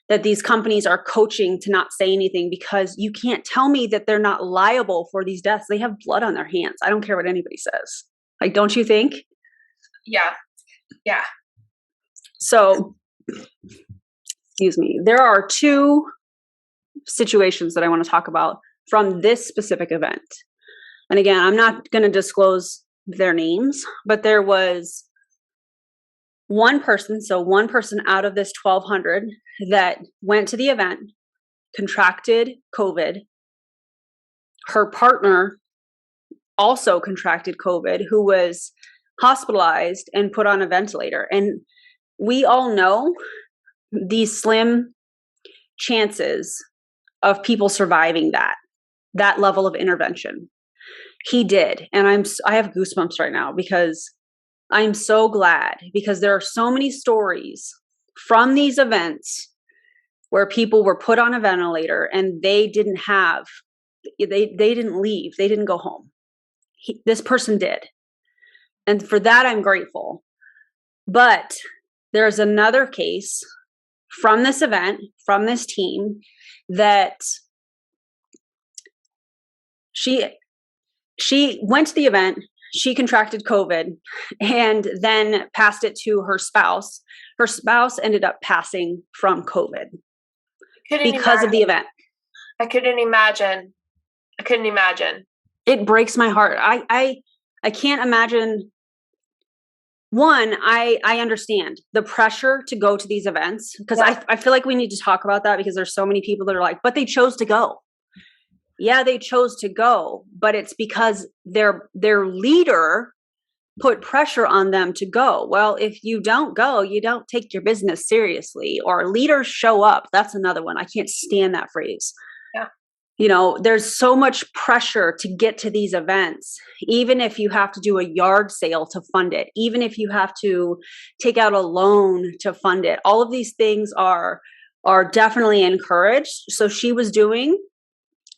that these companies are coaching to not say anything, because you can't tell me that they're not liable for these deaths. They have blood on their hands. I don't care what anybody says. Like, don't you think? Yeah. Yeah. So, excuse me, there are two situations that I want to talk about from this specific event. And again, I'm not going to disclose their names, but there was one person out of this 1,200 that went to the event, contracted COVID. Her partner also contracted COVID, who was hospitalized and put on a ventilator. And we all know these slim chances of people surviving that level of intervention. He did. And I have goosebumps right now because I'm so glad, because there are so many stories from these events where people were put on a ventilator and they didn't leave. They didn't go home. This person did. And for that, I'm grateful. But there's another case from this event, from this team, that she went to the event, she contracted COVID, and then passed it to her spouse. Her spouse ended up passing from COVID because of the event. I couldn't imagine. It breaks my heart. I can't imagine. One, I understand the pressure to go to these events, because I feel like we need to talk about that, because there's so many people that are like, but they chose to go. Yeah, they chose to go, but it's because their leader put pressure on them to go. Well, if you don't go, you don't take your business seriously, or leaders show up. That's another one. I can't stand that phrase. Yeah. You know, there's so much pressure to get to these events, even if you have to do a yard sale to fund it, even if you have to take out a loan to fund it. All of these things are definitely encouraged. So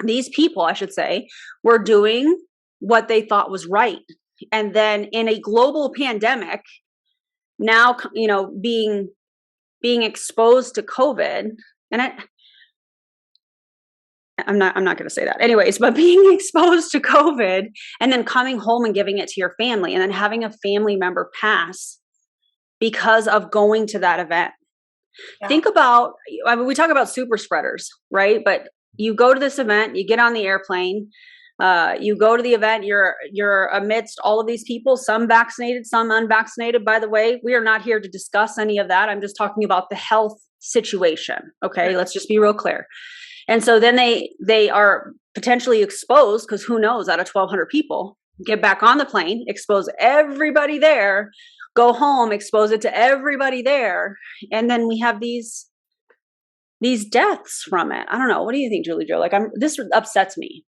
these people, I should say, were doing what they thought was right. And then in a global pandemic, now, you know, being exposed to COVID, and I'm not going to say that anyways, but being exposed to COVID and then coming home and giving it to your family, and then having a family member pass because of going to that event. Yeah. Think about, I mean, we talk about super spreaders, right? But you go to this event, you get on the airplane, you go to the event, you're amidst all of these people, some vaccinated, some unvaccinated. By the way, we are not here to discuss any of that. I'm just talking about the health situation. Okay. Let's just be real clear. And so then they are potentially exposed, because who knows, out of 1,200 people, get back on the plane, expose everybody there, go home, expose it to everybody there. And then we have these deaths from it. I don't know. What do you think, Julie Jo? Like, this upsets me.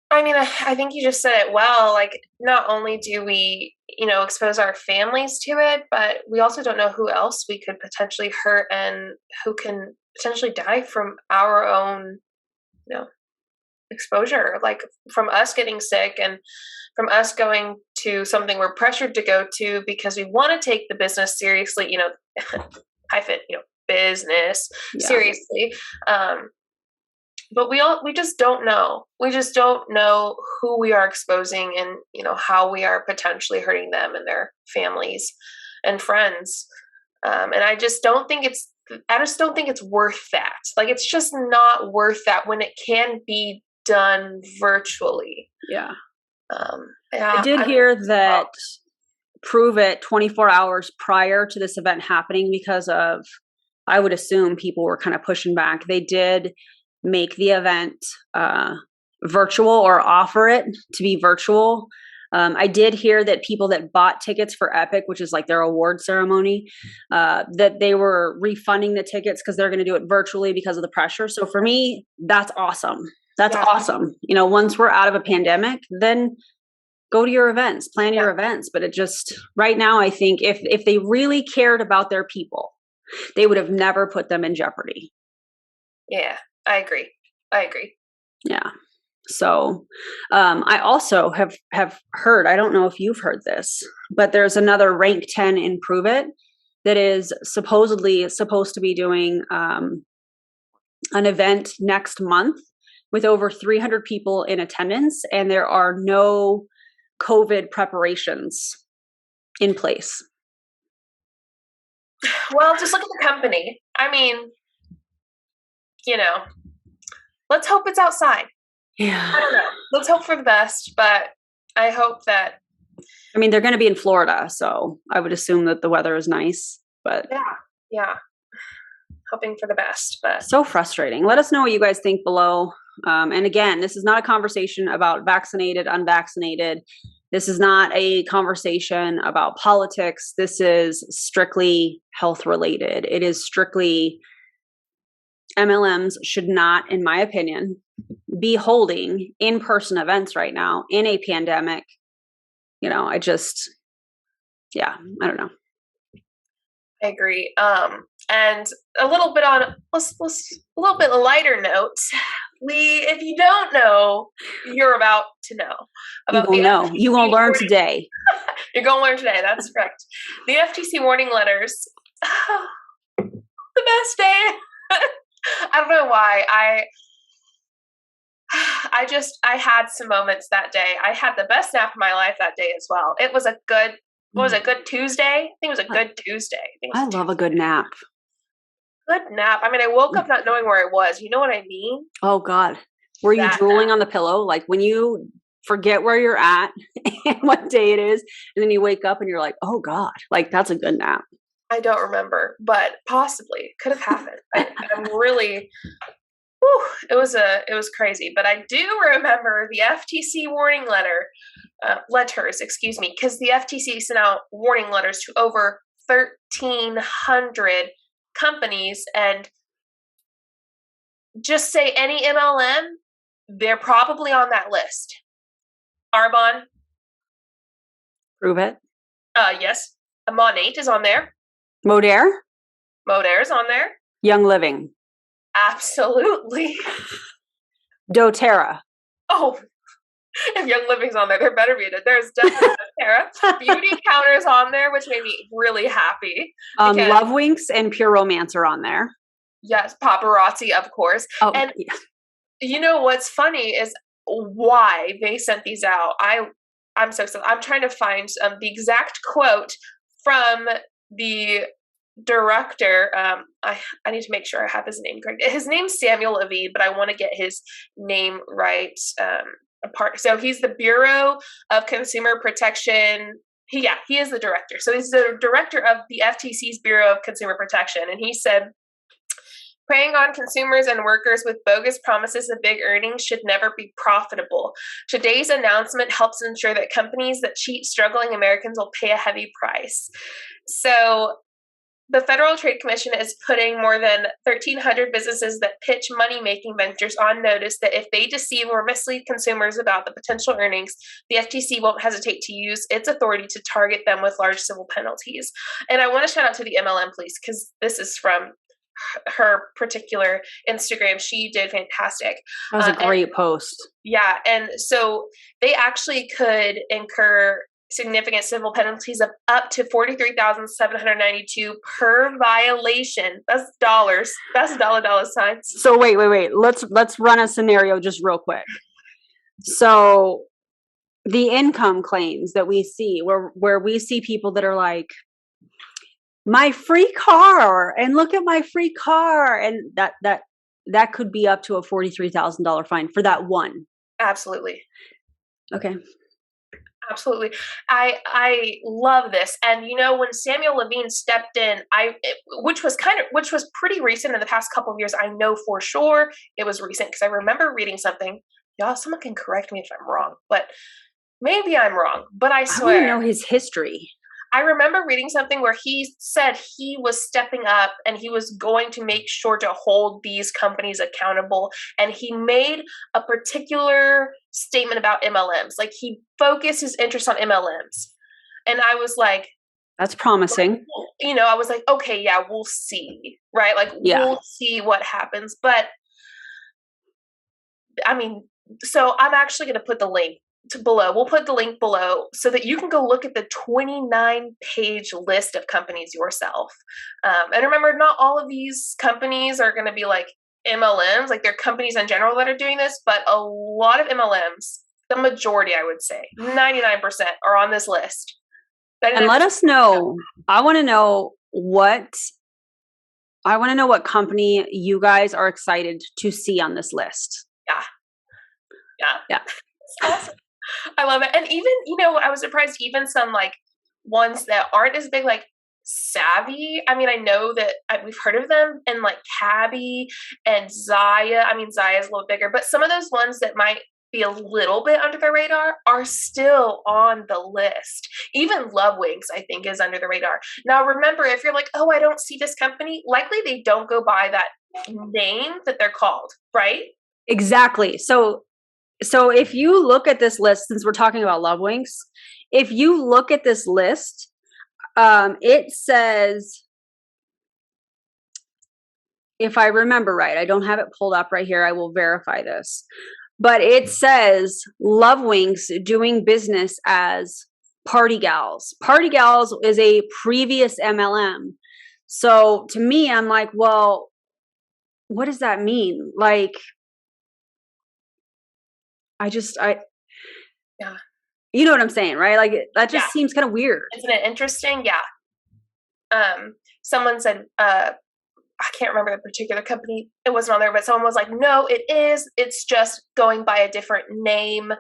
I mean, I think you just said it well. Like, not only do we, you know, expose our families to it, but we also don't know who else we could potentially hurt and who can potentially die from our own, you know, exposure, like from us getting sick and from us going to something we're pressured to go to because we want to take the business seriously, you know, business seriously. But we just don't know. We just don't know who we are exposing, and, you know, how we are potentially hurting them and their families and friends. And I just don't think it's worth that. Like, it's just not worth that when it can be done virtually. Yeah. I did hear that Prove It 24 hours prior to this event happening, because of, I would assume, people were kind of pushing back. They did make the event virtual, or offer it to be virtual. I did hear that people that bought tickets for Epic, which is like their award ceremony, that they were refunding the tickets because they're going to do it virtually because of the pressure. So for me, that's awesome. That's awesome. You know, once we're out of a pandemic, then go to your events, plan your events. But it just, right now, I think if they really cared about their people, they would have never put them in jeopardy. Yeah, I agree. Yeah. So I also have heard, I don't know if you've heard this, but there's another rank 10 in Prove It that is supposedly supposed to be doing an event next month with over 300 people in attendance, and there are no COVID preparations in place. Well, just look at the company. I mean, you know, let's hope it's outside. Yeah. I don't know. Let's hope for the best, but I hope that. I mean, they're going to be in Florida, so I would assume that the weather is nice, but. Yeah. Hoping for the best, but. So frustrating. Let us know what you guys think below. And again, this is not a conversation about vaccinated, unvaccinated. This is not a conversation about politics. This is strictly health related. It is strictly, MLMs should not, in my opinion, be holding in-person events right now in a pandemic. You know, I don't know. I agree. And a little bit on, let's a little bit lighter note. If you don't know, you're about to know. You will know. You will learn today. You're going to learn today. That's correct. The FTC warning letters. Oh, the best day. I don't know why. I had some moments that day. I had the best nap of my life that day as well. It was a good, good Tuesday? I think it was a good Tuesday. I love a good nap. Good nap. I mean, I woke up not knowing where I was. You know what I mean? Oh, God. Were you drooling on the pillow? Like when you forget where you're at and what day it is, and then you wake up and you're like, oh, God, like that's a good nap. I don't remember, but possibly could have happened. I'm really Whew, it was crazy. But I do remember the FTC warning letters, excuse me, because the FTC sent out warning letters to over 1,300 companies, and just say any MLM, they're probably on that list. Arbonne. Prove it. Yes. Monate is on there. Modere. Modare's on there. Young Living. Absolutely. doTERRA. Oh, if Young Living's on there, there better be it. There's definitely doTERRA. Beauty Counter's on there, which made me really happy. Love Winks and Pure Romance are on there. Yes, Paparazzi, of course. Oh, and yeah. You know what's funny is why they sent these out. I'm so excited. I'm trying to find the exact quote from the director. I need to make sure I have his name correct. His name's Samuel Levine, but I want to get his name right. Apart. So he's the Bureau of Consumer Protection. He is the director. So he's the director of the FTC's Bureau of Consumer Protection, and he said, preying on consumers and workers with bogus promises of big earnings should never be profitable. Today's announcement helps ensure that companies that cheat struggling Americans will pay a heavy price. So the Federal Trade Commission is putting more than 1,300 businesses that pitch money-making ventures on notice that if they deceive or mislead consumers about the potential earnings, the FTC won't hesitate to use its authority to target them with large civil penalties. And I want to shout out to the MLM police, because this is from her particular Instagram. She did fantastic. That was a great post. Yeah. And so they actually could incur significant civil penalties of up to $43,792 per violation. That's dollars. That's dollar signs. So wait. Let's run a scenario just real quick. So the income claims that we see, where we see people that are like, my free car, and look at my free car, and that could be up to a $43,000 fine for that one. Absolutely. Okay. Absolutely. I love this. And you know, when Samuel Levine stepped in, which was pretty recent in the past couple of years, I know for sure it was recent because I remember reading something. Y'all, someone can correct me if I'm wrong, but maybe I'm wrong. But I swear, I don't know his history. I remember reading something where he said he was stepping up and he was going to make sure to hold these companies accountable. And he made a particular statement about MLMs. Like, he focused his interest on MLMs. And I was like, that's promising. You know, I was like, okay, yeah, we'll see. Right? Like, we'll see what happens. But I mean, so I'm actually going to put the link below. We'll put the link below so that you can go look at the 29-page list of companies yourself. And remember, not all of these companies are going to be like MLMs, like they're companies in general that are doing this, but a lot of MLMs, the majority, I would say, 99% are on this list. And let us know. I want to know what company you guys are excited to see on this list. Yeah. It's awesome. I love it. And even, you know, I was surprised, even some like ones that aren't as big, like Savvy. I mean, I know that we've heard of them, and like Cabby and Zaya. I mean, Zaya is a little bigger, but some of those ones that might be a little bit under the radar are still on the list. Even Love Wings, I think, is under the radar. Now, remember, if you're like, oh, I don't see this company, likely they don't go by that name that they're called, right? Exactly. So if you look at this list, since we're talking about Love Wings, if you look at this list, it says, if I remember right, I don't have it pulled up right here, I will verify this, but it says Love Wings doing business as Party Gals. Party Gals is a previous MLM. So to me, I'm like, well, what does that mean? Like, yeah. You know what I'm saying, right? Like, that just seems kind of weird. Isn't it interesting? Yeah. Someone said, I can't remember the particular company. It wasn't on there, but someone was like, no, it is. It's just going by a different name.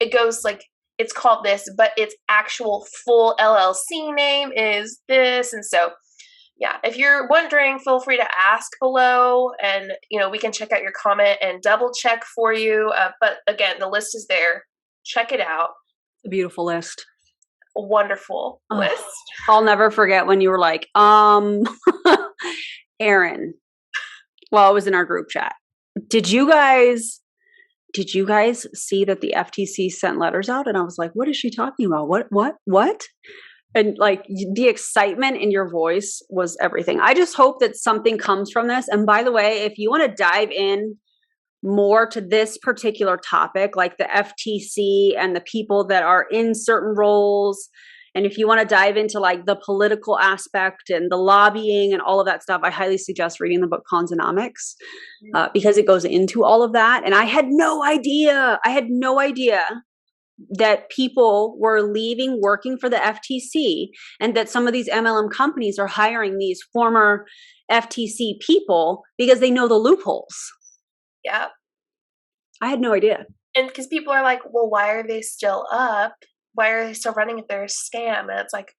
It goes like, it's called this, but its actual full LLC name is this. And so, Yeah, if you're wondering, feel free to ask below, and we can check out your comment and double check for you. But again, the list is there. Check it out. A beautiful list. A wonderful list. I'll never forget when you were like, Erin. Well, it was in our group chat. Did you guys see that the FTC sent letters out? And I was like, what is she talking about? What? And like the excitement in your voice was everything. I just hope that something comes from this. And by the way, if you want to dive in more to this particular topic, like the FTC and the people that are in certain roles, and if you want to dive into like the political aspect and the lobbying and all of that stuff, I highly suggest reading the book Consonomics, because it goes into all of that. And I had no idea that people were leaving working for the FTC, and that some of these MLM companies are hiring these former FTC people because they know the loopholes. Yeah. I had no idea. And because people are like, well, why are they still up? Why are they still running if they're a scam? And it's like,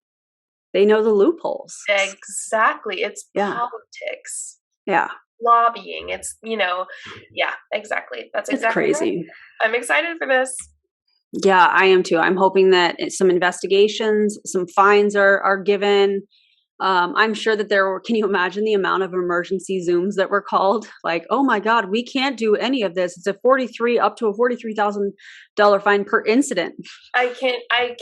they know the loopholes. Exactly. It's politics. Yeah. Lobbying. It's, yeah, exactly. That's exactly crazy. Right. I'm excited for this. Yeah, I am too. I'm hoping that some investigations, some fines are given. I'm sure that can you imagine the amount of emergency Zooms that were called? Like, oh my God, we can't do any of this. It's up to a $43,000 fine per incident. I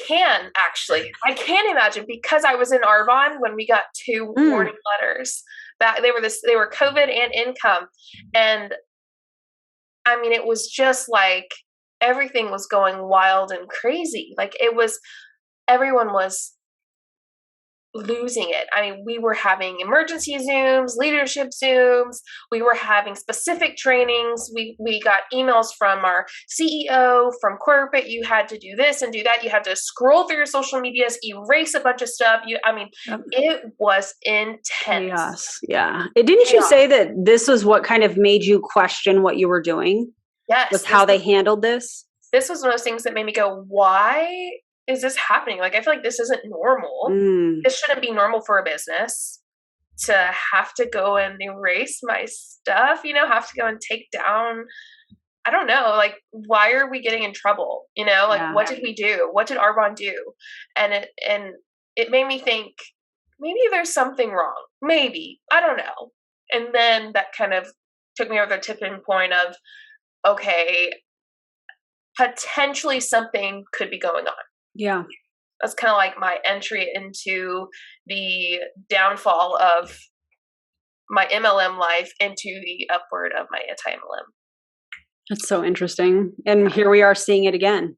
can actually. I can imagine, because I was in Arvon when we got 2 warning letters that they were COVID and income. And I mean, it was just like, everything was going wild and crazy. Like everyone was losing it. I mean, we were having emergency Zooms, leadership Zooms. We were having specific trainings. We got emails from our CEO, from corporate. You had to do this and do that. You had to scroll through your social medias, erase a bunch of stuff. It was intense. Chaos. Yeah. Didn't you say that this was what kind of made you question what you were doing? Yes. Was how they handled this? This was one of those things that made me go, why is this happening? Like, I feel like this isn't normal. This shouldn't be normal for a business to have to go and erase my stuff, have to go and take down. I don't know. Like, why are we getting in trouble? What did we do? What did Arbonne do? And it made me think, maybe there's something wrong. Maybe. I don't know. And then that kind of took me over the tipping point of, okay, potentially something could be going on. Yeah. That's kind of like my entry into the downfall of my MLM life into the upward of my anti-MLM. That's so interesting. And here we are seeing it again.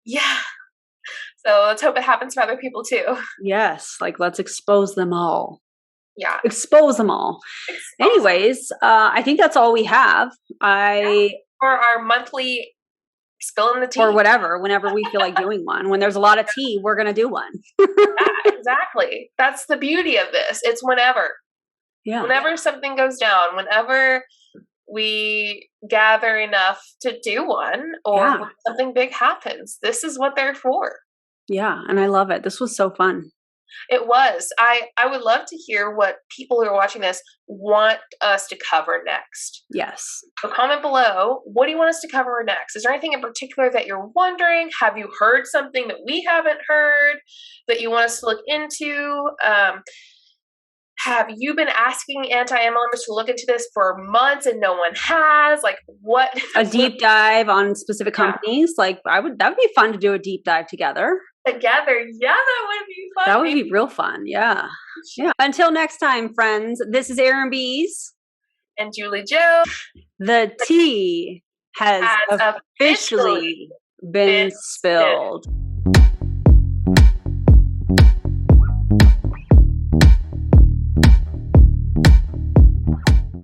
Yeah. So let's hope it happens for other people too. Yes. Like, let's expose them all. Yeah. Expose them all. Anyways, I think that's all we have. For our monthly Spillin the Tea. Or whatever, whenever we feel like doing one. When there's a lot of tea, we're going to do one. Yeah, exactly. That's the beauty of this. It's whenever. Yeah. Whenever something goes down, whenever we gather enough to do one, or when something big happens, this is what they're for. Yeah. And I love it. This was so fun. It was. I would love to hear what people who are watching this want us to cover next. Yes. So comment below. What do you want us to cover next? Is there anything in particular that you're wondering? Have you heard something that we haven't heard that you want us to look into? Have you been asking anti-MLMers to look into this for months and no one has? Like, what? A deep dive on specific companies? Like, that would be fun to do a deep dive together. Together. Yeah, that would be fun. That would be real fun. Yeah. Yeah. Until next time, friends, this is Erin Bees. And Julie Joe. The tea has officially been spilled.